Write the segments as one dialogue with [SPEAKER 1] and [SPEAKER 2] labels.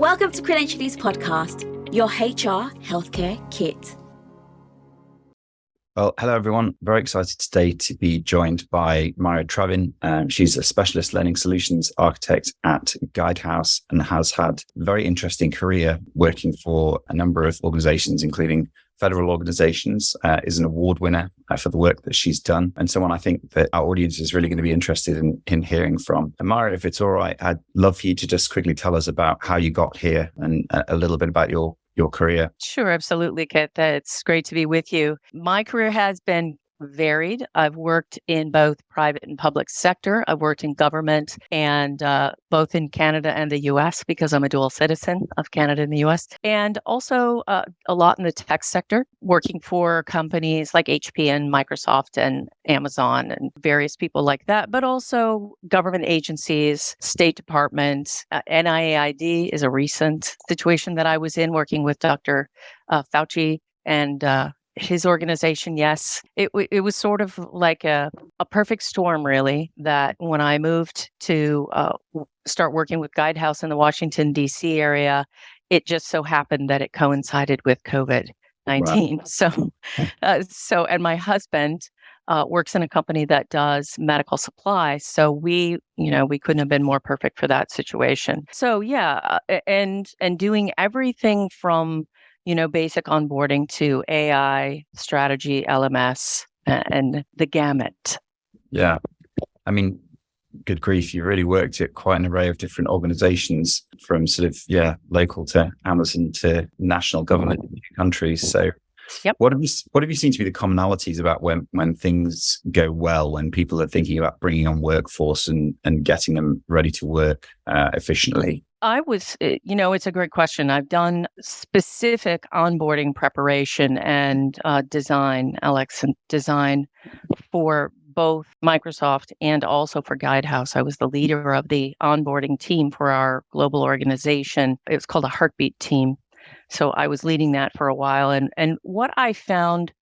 [SPEAKER 1] Welcome to Credentially Podcast, your HR healthcare kit.
[SPEAKER 2] Well, hello, everyone. Very excited today to be joined by Myra Travin. She's a specialist learning solutions architect at Guidehouse and has had a very interesting career working for a number of organizations, including federal organizations, is an award winner for the work that she's done, and someone I think that our audience is really going to be interested in hearing from. And Myra, if it's all right, I'd love for you to just quickly tell us about how you got here and a little bit about your career.
[SPEAKER 3] Sure, absolutely, Kit. It's great to be with you. My career has been varied. I've worked in both private and public sector. I've worked in government and both in Canada and the US because I'm a dual citizen of Canada and the US. And also a lot in the tech sector, working for companies like HP and Microsoft and Amazon and various people like that, but also government agencies, State Department. NIAID is a recent situation that I was in working with Dr. Fauci and his organization. Yes, it was sort of like a perfect storm, really, that when I moved to start working with Guidehouse in the Washington, D.C. area, it just so happened that it coincided with COVID-19. Wow. So, and my husband works in a company that does medical supply. So we couldn't have been more perfect for that situation. So yeah, and doing everything from basic onboarding to AI, strategy, LMS, and the gamut.
[SPEAKER 2] Yeah. I mean, good grief, you really worked at quite an array of different organizations from sort of, local to Amazon to national government countries. So yep. What have you seen to be the commonalities about when things go well, when people are thinking about bringing on workforce and getting them ready to work efficiently?
[SPEAKER 3] It's a great question. I've done specific onboarding preparation and design, LX and design for both Microsoft and also for Guidehouse. I was the leader of the onboarding team for our global organization. It was called a Heartbeat team. So I was leading that for a while. And what I found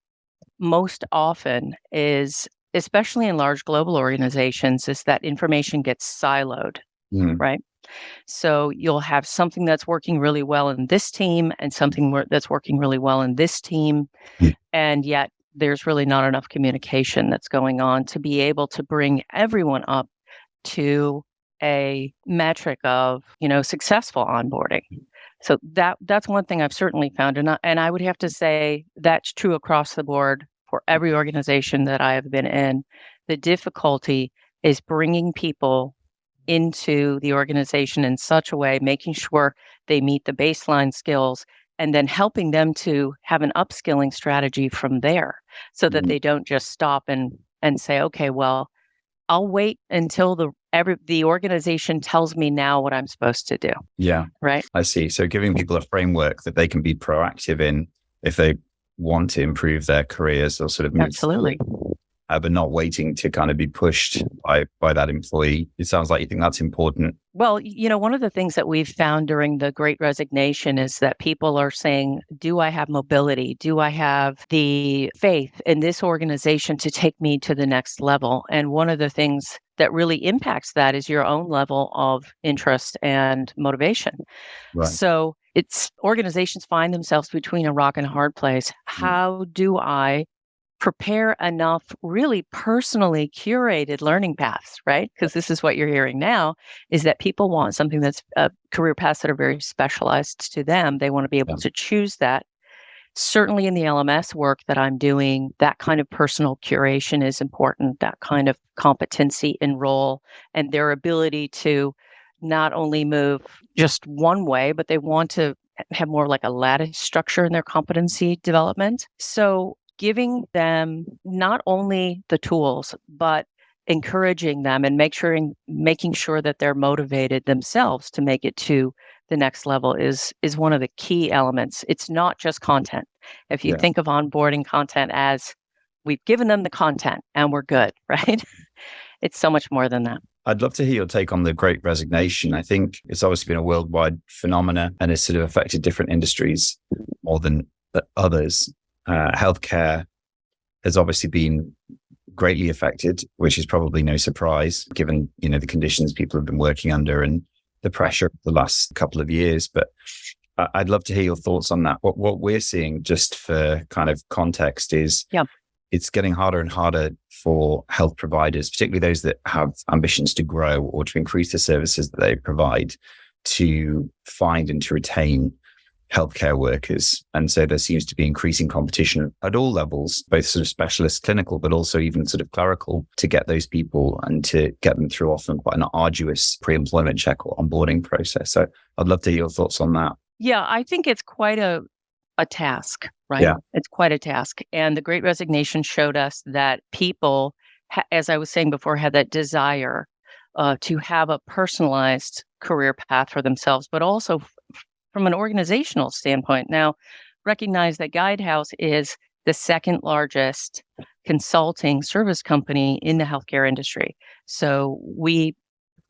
[SPEAKER 3] most often is, especially in large global organizations, is that information gets siloed, right? So you'll have something that's working really well in this team and something that's working really well in this team. And yet there's really not enough communication that's going on to be able to bring everyone up to a metric of, successful onboarding. So that's one thing I've certainly found. And I would have to say that's true across the board for every organization that I have been in. The difficulty is bringing people into the organization in such a way, making sure they meet the baseline skills, and then helping them to have an upskilling strategy from there so that they don't just stop and say, okay, well, I'll wait until the organization tells me now what I'm supposed to do.
[SPEAKER 2] Yeah.
[SPEAKER 3] Right.
[SPEAKER 2] I see. So giving people a framework that they can be proactive in if they want to improve their careers, they'll sort of move.
[SPEAKER 3] Absolutely.
[SPEAKER 2] But not waiting to kind of be pushed by that employee. It sounds like you think that's important.
[SPEAKER 3] Well, one of the things that we've found during the Great Resignation is that people are saying, do I have mobility? Do I have the faith in this organization to take me to the next level? And one of the things that really impacts that is your own level of interest and motivation. Right. So organizations find themselves between a rock and a hard place. How do I prepare enough really personally curated learning paths, right? Because this is what you're hearing now, is that people want something that's career paths that are very specialized to them. They want to be able to choose that. Certainly in the LMS work that I'm doing, that kind of personal curation is important, that kind of competency in role and their ability to not only move just one way, but they want to have more like a lattice structure in their competency development. So giving them not only the tools, but encouraging them and making sure that they're motivated themselves to make it to the next level is one of the key elements. It's not just content. If you think of onboarding content as we've given them the content and we're good, right? It's so much more than that.
[SPEAKER 2] I'd love to hear your take on the Great Resignation. I think it's obviously been a worldwide phenomena and it's sort of affected different industries more than others. Healthcare has obviously been greatly affected, which is probably no surprise given, the conditions people have been working under and the pressure of the last couple of years. But I'd love to hear your thoughts on that. What we're seeing, just for kind of context, is it's getting harder and harder for health providers, particularly those that have ambitions to grow or to increase the services that they provide, to find and to retain healthcare workers. And so there seems to be increasing competition at all levels, both sort of specialist clinical, but also even sort of clerical, to get those people and to get them through often quite an arduous pre-employment check or onboarding process. So I'd love to hear your thoughts on that.
[SPEAKER 3] Yeah, I think it's quite a task, right?
[SPEAKER 2] Yeah.
[SPEAKER 3] It's quite a task. And the Great Resignation showed us that people, as I was saying before, had that desire to have a personalized career path for themselves, but also from an organizational standpoint. Now, recognize that Guidehouse is the second largest consulting service company in the healthcare industry. So we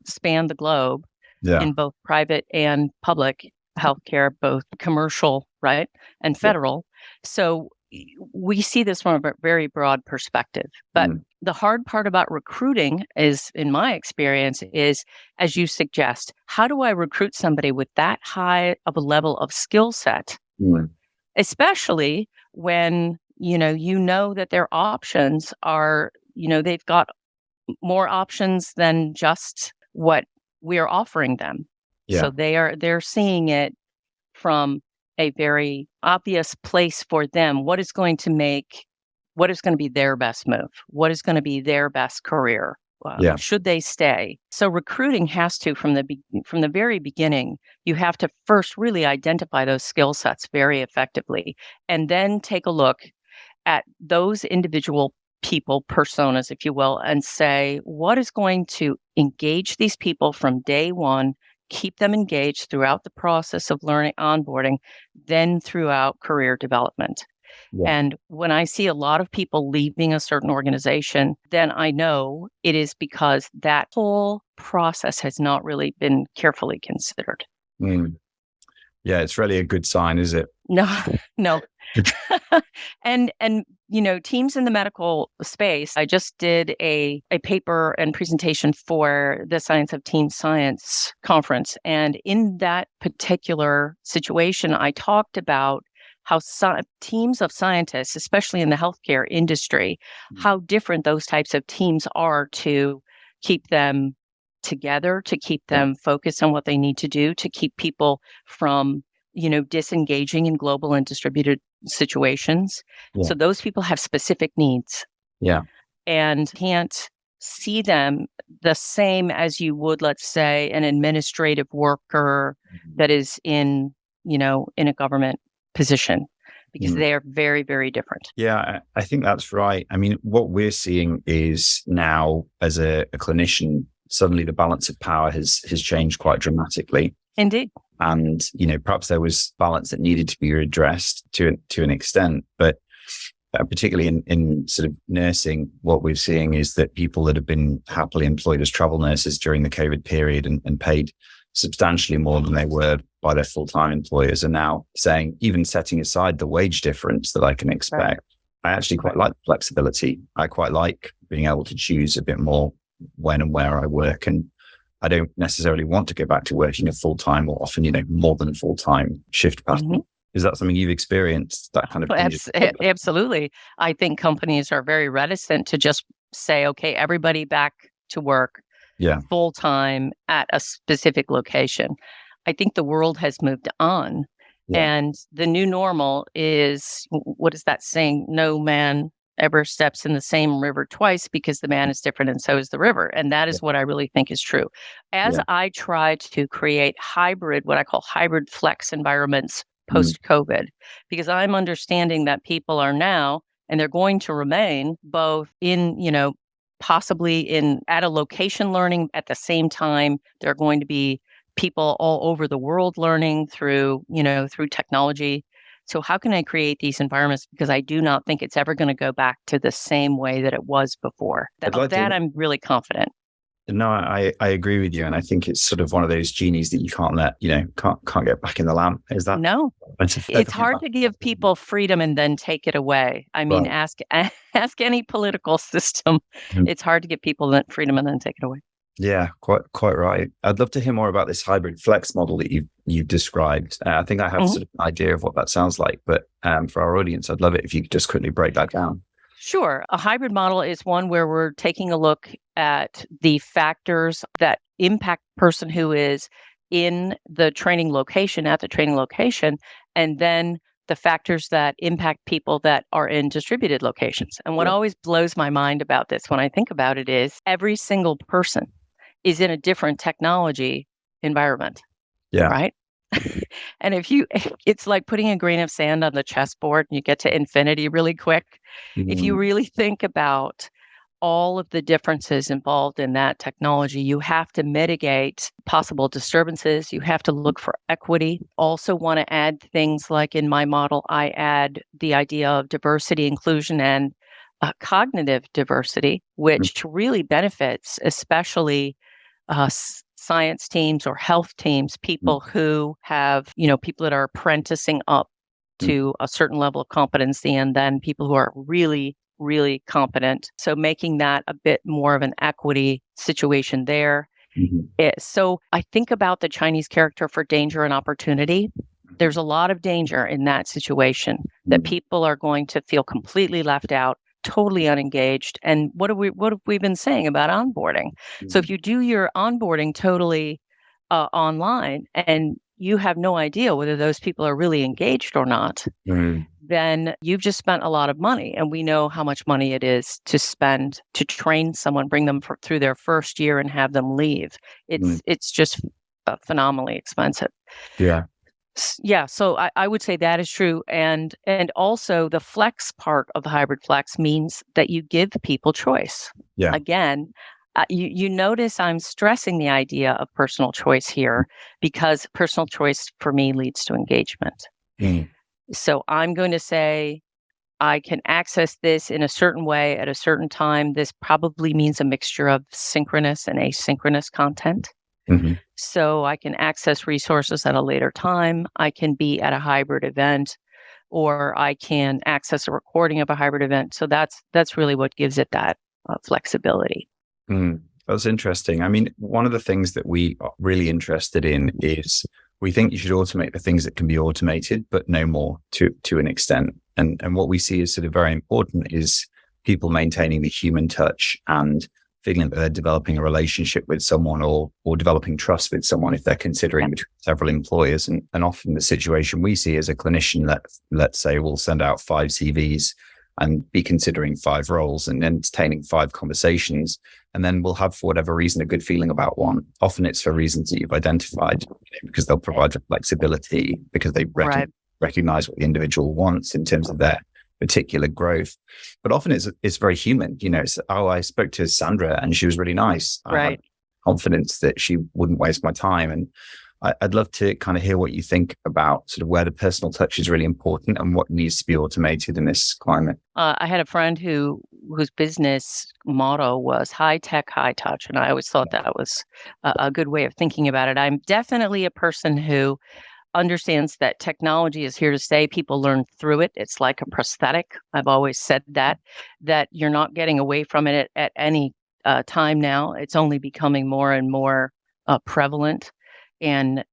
[SPEAKER 3] span the globe in both private and public healthcare, both commercial, right, and federal. So we see this from a very broad perspective. But the hard part about recruiting is, in my experience, is, as you suggest, how do I recruit somebody with that high of a level of skill set, especially when you know that their options are, they've got more options than just what we're offering them. So they're seeing it from a very obvious place for them. What is going to be their best move? What is going to be their best career? Should they stay? So recruiting has to, from the very beginning, you have to first really identify those skill sets very effectively, and then take a look at those individual people, personas, if you will, and say, what is going to engage these people from day one, keep them engaged throughout the process of learning, onboarding, then throughout career development. And when I see a lot of people leaving a certain organization, then I know it is because that whole process has not really been carefully considered.
[SPEAKER 2] Yeah, it's really a good sign, is it?
[SPEAKER 3] No. And teams in the medical space, I just did a paper and presentation for the Science of Team Science conference. And in that particular situation, I talked about how teams of scientists, especially in the healthcare industry, how different those types of teams are to keep them together, to keep them focused on what they need to do, to keep people from disengaging in global and distributed situations. So those people have specific needs. And can't see them the same as you would, let's say, an administrative worker that is in a government position, because they are very, very different.
[SPEAKER 2] Yeah, I think that's right. I mean, what we're seeing is now, as a clinician, suddenly the balance of power has changed quite dramatically.
[SPEAKER 3] Indeed.
[SPEAKER 2] And, perhaps there was balance that needed to be addressed to an extent, but particularly in sort of nursing, what we're seeing is that people that have been happily employed as travel nurses during the COVID period and paid substantially more than they were by their full-time employers are now saying, even setting aside the wage difference that I can expect, I actually quite like flexibility. I quite like being able to choose a bit more when and where I work. And I don't necessarily want to go back to working a full-time or often, more than full-time shift pattern. Is that something you've experienced, that kind of
[SPEAKER 3] Absolutely. I think companies are very reticent to just say, okay, everybody back to work full-time at a specific location. I think the world has moved on. And the new normal is, what is that saying? No man ever steps in the same river twice, because the man is different and so is the river. And that is what I really think is true. As I try to create what I call hybrid flex environments post-COVID, because I'm understanding that people are now, and they're going to remain both in, possibly at a location learning at the same time. There are going to be people all over the world learning through technology. So how can I create these environments? Because I do not think it's ever going to go back to the same way that it was before. I'm really confident.
[SPEAKER 2] No, I agree with you. And I think it's sort of one of those genies that you can't let, can't get back in the lamp. Is that?
[SPEAKER 3] No, it's hard to give people freedom and then take it away. I mean, ask any political system. It's hard to give people that freedom and then take it away.
[SPEAKER 2] Yeah, quite right. I'd love to hear more about this hybrid flex model that you've described. I think I have
[SPEAKER 3] Mhm.
[SPEAKER 2] sort of an idea of what that sounds like, but for our audience, I'd love it if you could just quickly break that down.
[SPEAKER 3] Sure. A hybrid model is one where we're taking a look at the factors that impact the person who is in the training location, at the training location, and then the factors that impact people that are in distributed locations. And what
[SPEAKER 2] Yeah.
[SPEAKER 3] always blows my mind about this when I think about it is every single person is in a different technology environment,
[SPEAKER 2] Yeah.
[SPEAKER 3] right? And if you, it's like putting a grain of sand on the chessboard and you get to infinity really quick. If you
[SPEAKER 2] Mhm.
[SPEAKER 3] really think about all of the differences involved in that technology, you have to mitigate possible disturbances. You have to look for equity. Also, want to add things like in my model, I add the idea of diversity, inclusion, and cognitive diversity, which really benefits, especially science teams or health teams, people who have, people that are apprenticing up to a certain level of competency, and then people who are really, really competent. So making that a bit more of an equity situation there.
[SPEAKER 2] Mhm.
[SPEAKER 3] So I think about the Chinese character for danger and opportunity. There's a lot of danger in that situation that
[SPEAKER 2] Mhm.
[SPEAKER 3] people are going to feel completely left out, totally unengaged. And what have we been saying about onboarding? So if you do your onboarding totally online and you have no idea whether those people are really engaged or not,
[SPEAKER 2] Mhm.
[SPEAKER 3] then you've just spent a lot of money. And we know how much money it is to spend to train someone, bring them through their first year and have them leave.
[SPEAKER 2] Mhm.
[SPEAKER 3] It's just phenomenally expensive.
[SPEAKER 2] Yeah.
[SPEAKER 3] Yeah, so I would say that is true. And also the flex part of the hybrid flex means that you give people choice.
[SPEAKER 2] Yeah.
[SPEAKER 3] Again, you notice I'm stressing the idea of personal choice here because personal choice for me leads to engagement.
[SPEAKER 2] Mhm.
[SPEAKER 3] So I'm going to say I can access this in a certain way at a certain time. This probably means a mixture of synchronous and asynchronous content.
[SPEAKER 2] Mhm.
[SPEAKER 3] So I can access resources at a later time. I can be at a hybrid event, or I can access a recording of a hybrid event. So that's really what gives it that flexibility.
[SPEAKER 2] Mm, that's interesting. I mean, one of the things that we are really interested in is we think you should automate the things that can be automated, but no more to an extent. And what we see as sort of very important is people maintaining the human touch and feeling that they're developing a relationship with someone or developing trust with someone if they're considering
[SPEAKER 3] Yeah.
[SPEAKER 2] between several employers. And often the situation we see as a clinician that, let's say, we'll send out 5 CVs and be considering 5 roles and entertaining 5 conversations. And then we'll have, for whatever reason, a good feeling about one. Often it's for reasons that you've identified, because they'll provide the flexibility, because they
[SPEAKER 3] Right.
[SPEAKER 2] recognize what the individual wants in terms of their particular growth. But often it's very human. It's, I spoke to Sandra and she was really nice. I had
[SPEAKER 3] Right.
[SPEAKER 2] confidence that she wouldn't waste my time. And I'd love to kind of hear what you think about sort of where the personal touch is really important and what needs to be automated in this climate.
[SPEAKER 3] I had a friend whose business motto was high tech, high touch, and I always thought that was a good way of thinking about it. I'm definitely a person who understands that technology is here to stay. People learn through it. It's like a prosthetic. I've always said that you're not getting away from it at any time now. It's only becoming more and more prevalent and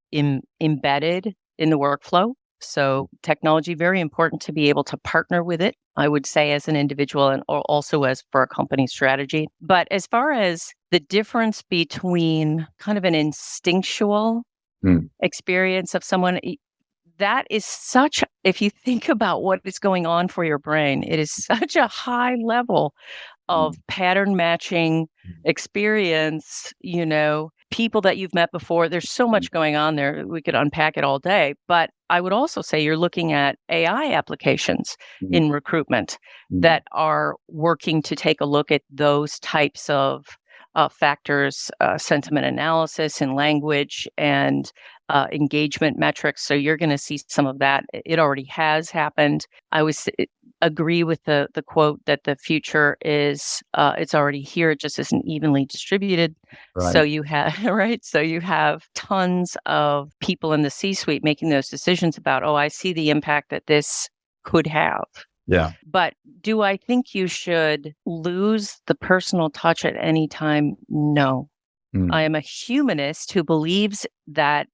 [SPEAKER 3] embedded in the workflow. So technology, very important to be able to partner with it, I would say, as an individual and also as for a company strategy. But as far as the difference between kind of an instinctual
[SPEAKER 2] Mm.
[SPEAKER 3] experience of someone, that is such, if you think about what is going on for your brain, it is such a high level of pattern matching experience, people that you've met before. There's so much going on there. We could unpack it all day. But I would also say you're looking at AI applications in recruitment that are working to take a look at those types of factors, sentiment analysis and language and engagement metrics. So you're going to see some of that. It already has happened. I was agree with the quote that the future is it's already here, it just isn't evenly distributed.
[SPEAKER 2] Right.
[SPEAKER 3] So you have right, so you have tons of people in the C-suite making those decisions about, oh, I see the impact that this could have.
[SPEAKER 2] Yeah.
[SPEAKER 3] But do I think you should lose the personal touch at any time? No. I am a humanist who believes that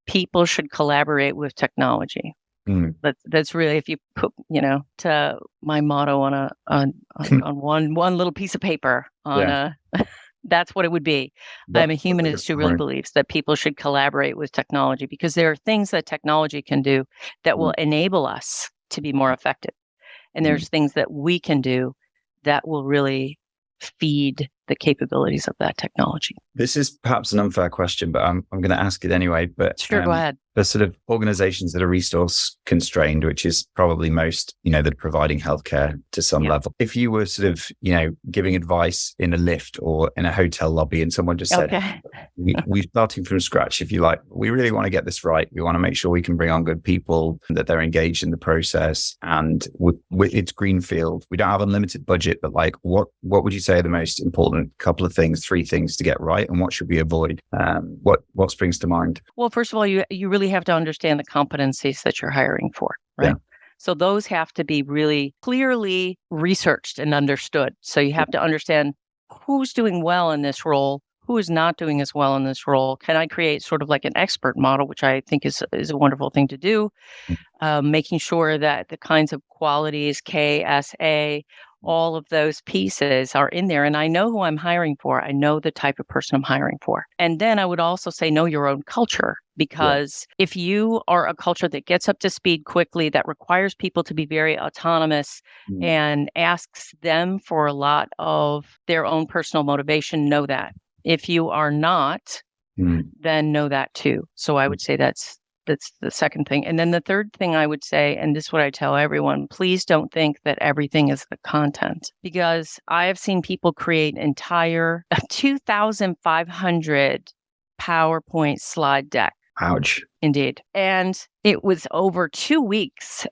[SPEAKER 3] people should collaborate with technology. That's really, if you put, to my motto on one little piece of paper that's what it would be. I'm a humanist who really believes that people should collaborate with technology, because there are things that technology can do that will enable us to be more effective. And there's things that we can do that will really feed the capabilities of that technology.
[SPEAKER 2] This is perhaps an unfair question, but I'm going to ask it anyway. But
[SPEAKER 3] sure, go ahead.
[SPEAKER 2] The sort of organizations that are resource constrained, which is probably most, that are providing healthcare to some level. If you were sort of, giving advice in a lift or in a hotel lobby and someone just said, we're starting from scratch, if you like, we really want to get this right. We want to make sure we can bring on good people, that they're engaged in the process, and it's greenfield. We don't have unlimited budget, but like, what would you say are the most important couple of things, 3 things to get right, and what should we avoid? What springs to mind?
[SPEAKER 3] Well, first of all, you really have to understand the competencies that you're hiring for, right? Yeah. So those have to be really clearly researched and understood. So you have to understand who's doing well in this role, who is not doing as well in this role. Can I create sort of like an expert model, which I think is a wonderful thing to do, making sure that the kinds of qualities, KSA, all of those pieces are in there. And I know who I'm hiring for. I know the type of person I'm hiring for. And then I would also say, know your own culture, because if you are a culture that gets up to speed quickly, that requires people to be very autonomous and asks them for a lot of their own personal motivation, know that. If you are not, then know that too. So I would say that's the second thing. And then the third thing I would say, and this is what I tell everyone, please don't think that everything is the content, because I have seen people create entire 2,500 PowerPoint slide deck.
[SPEAKER 2] Ouch.
[SPEAKER 3] Indeed. And it was over 2 weeks.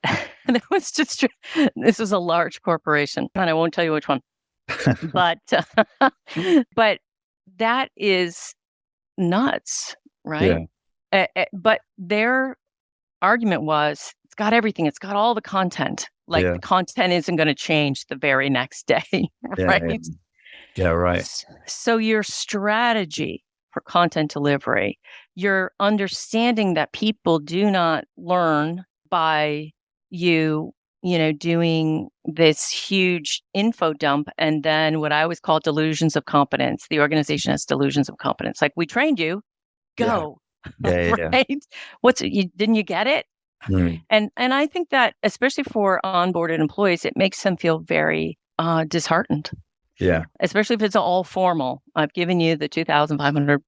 [SPEAKER 3] And it was just, this was a large corporation, and I won't tell you which one, but that is nuts, right?
[SPEAKER 2] Yeah.
[SPEAKER 3] But their argument was, it's got everything. It's got all the content. Like the content isn't going to change the very next day, right?
[SPEAKER 2] Yeah, right.
[SPEAKER 3] So your strategy for content delivery, your understanding that people do not learn by you doing this huge info dump, and then what I always call delusions of competence. The organization has delusions of competence. Like, we trained you, go. Right? Didn't you get it? And I think that, especially for onboarded employees, it makes them feel very disheartened.
[SPEAKER 2] Yeah.
[SPEAKER 3] Especially if it's all formal. I've given you the 2,500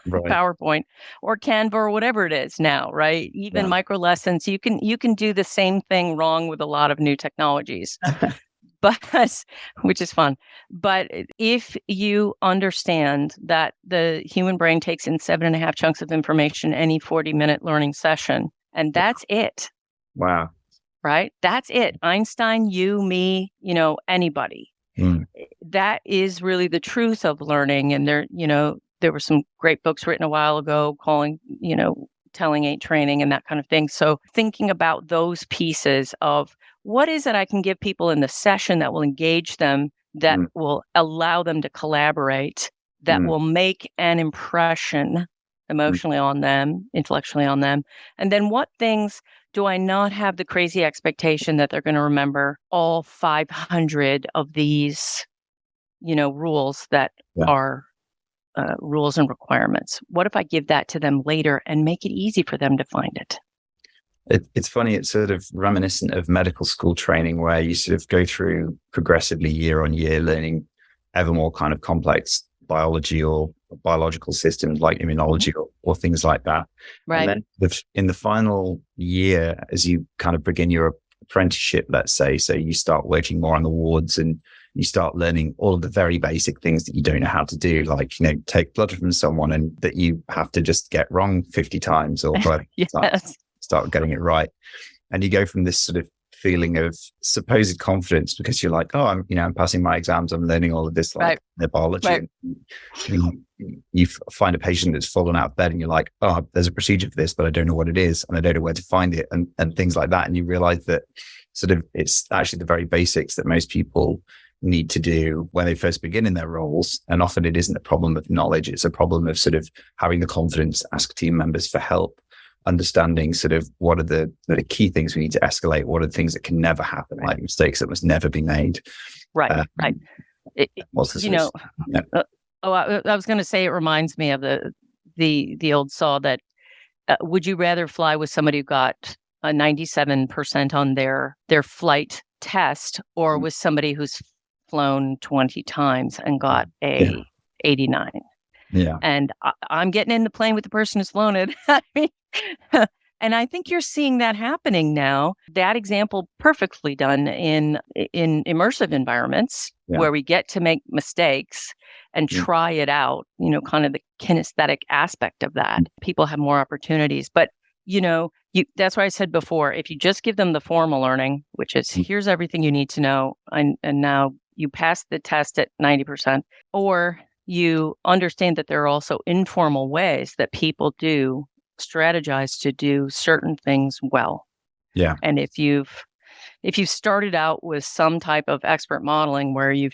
[SPEAKER 3] PowerPoint or Canva or whatever it is now, right? Even micro lessons. You can do the same thing wrong with a lot of new technologies. But, which is fun. But if you understand that the human brain takes in 7.5 chunks of information any 40-minute learning session, and that's it.
[SPEAKER 2] Wow.
[SPEAKER 3] Right? That's it. Einstein, you, me, anybody. That is really the truth of learning. And there were some great books written a while ago telling ain't training and that kind of thing. So thinking about those pieces of what is it I can give people in the session that will engage them, that will allow them to collaborate, that will make an impression emotionally on them, intellectually on them. And then what things do I not have the crazy expectation that they're going to remember all 500 of these, rules that are rules and requirements? What if I give that to them later and make it easy for them to find it?
[SPEAKER 2] It's funny. It's sort of reminiscent of medical school training, where you sort of go through progressively year on year, learning ever more kind of complex biology or biological systems like immunology or things like that.
[SPEAKER 3] Right.
[SPEAKER 2] And then in the final year, as you kind of begin your apprenticeship, let's say, so you start working more on the wards and you start learning all of the very basic things that you don't know how to do, like, take blood from someone and that you have to just get wrong 50 times or start getting it right. And you go from this sort of feeling of supposed confidence because you're like, oh, I'm passing my exams. I'm learning all of this, like the biology. Right. And you find a patient that's fallen out of bed and you're like, oh, there's a procedure for this, but I don't know what it is. And I don't know where to find it and things like that. And you realize that sort of it's actually the very basics that most people need to do when they first begin in their roles. And often it isn't a problem of knowledge. It's a problem of sort of having the confidence to ask team members for help, understanding sort of what are the key things we need to escalate, what are the things that can never happen, like mistakes that must never be made.
[SPEAKER 3] Right.
[SPEAKER 2] What's this?
[SPEAKER 3] I was going to say, it reminds me of the old saw that would you rather fly with somebody who got a 97% on their flight test, or with somebody who's flown 20 times and got a 89?
[SPEAKER 2] Yeah.
[SPEAKER 3] And I'm getting in the plane with the person who's flown it. And I think you're seeing that happening now. That example perfectly done in immersive environments where we get to make mistakes and try it out, kind of the kinesthetic aspect of that. People have more opportunities. But, that's why I said before, if you just give them the formal learning, which is here's everything you need to know, and now you pass the test at 90%, or you understand that there are also informal ways that people do strategize to do certain things well.
[SPEAKER 2] Yeah.
[SPEAKER 3] And if you've started out with some type of expert modeling where you've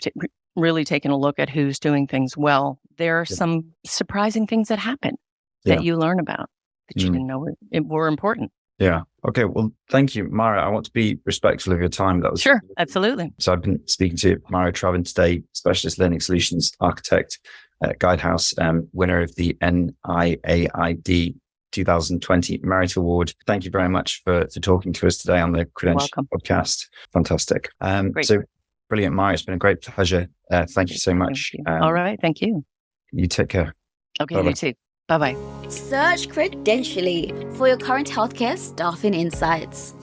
[SPEAKER 3] really taken a look at who's doing things well, there are some surprising things that happen that you learn about that you didn't know were important.
[SPEAKER 2] Yeah. Okay. Well, thank you, Myra. I want to be respectful of your time. That was
[SPEAKER 3] sure. Absolutely.
[SPEAKER 2] So I've been speaking to Myra Travin today, Specialist Learning Solutions Architect at Guidehouse, winner of the NIAID 2020 Merit Award. Thank you very much for talking to us today on the Credentially Podcast. Fantastic. So brilliant, Myra. It's been a great pleasure. Thank you so much.
[SPEAKER 3] All right. Thank you.
[SPEAKER 2] You take care.
[SPEAKER 3] Okay.
[SPEAKER 2] Bye-bye.
[SPEAKER 3] You too. Bye-bye.
[SPEAKER 1] Search Credentially for your current healthcare staffing insights.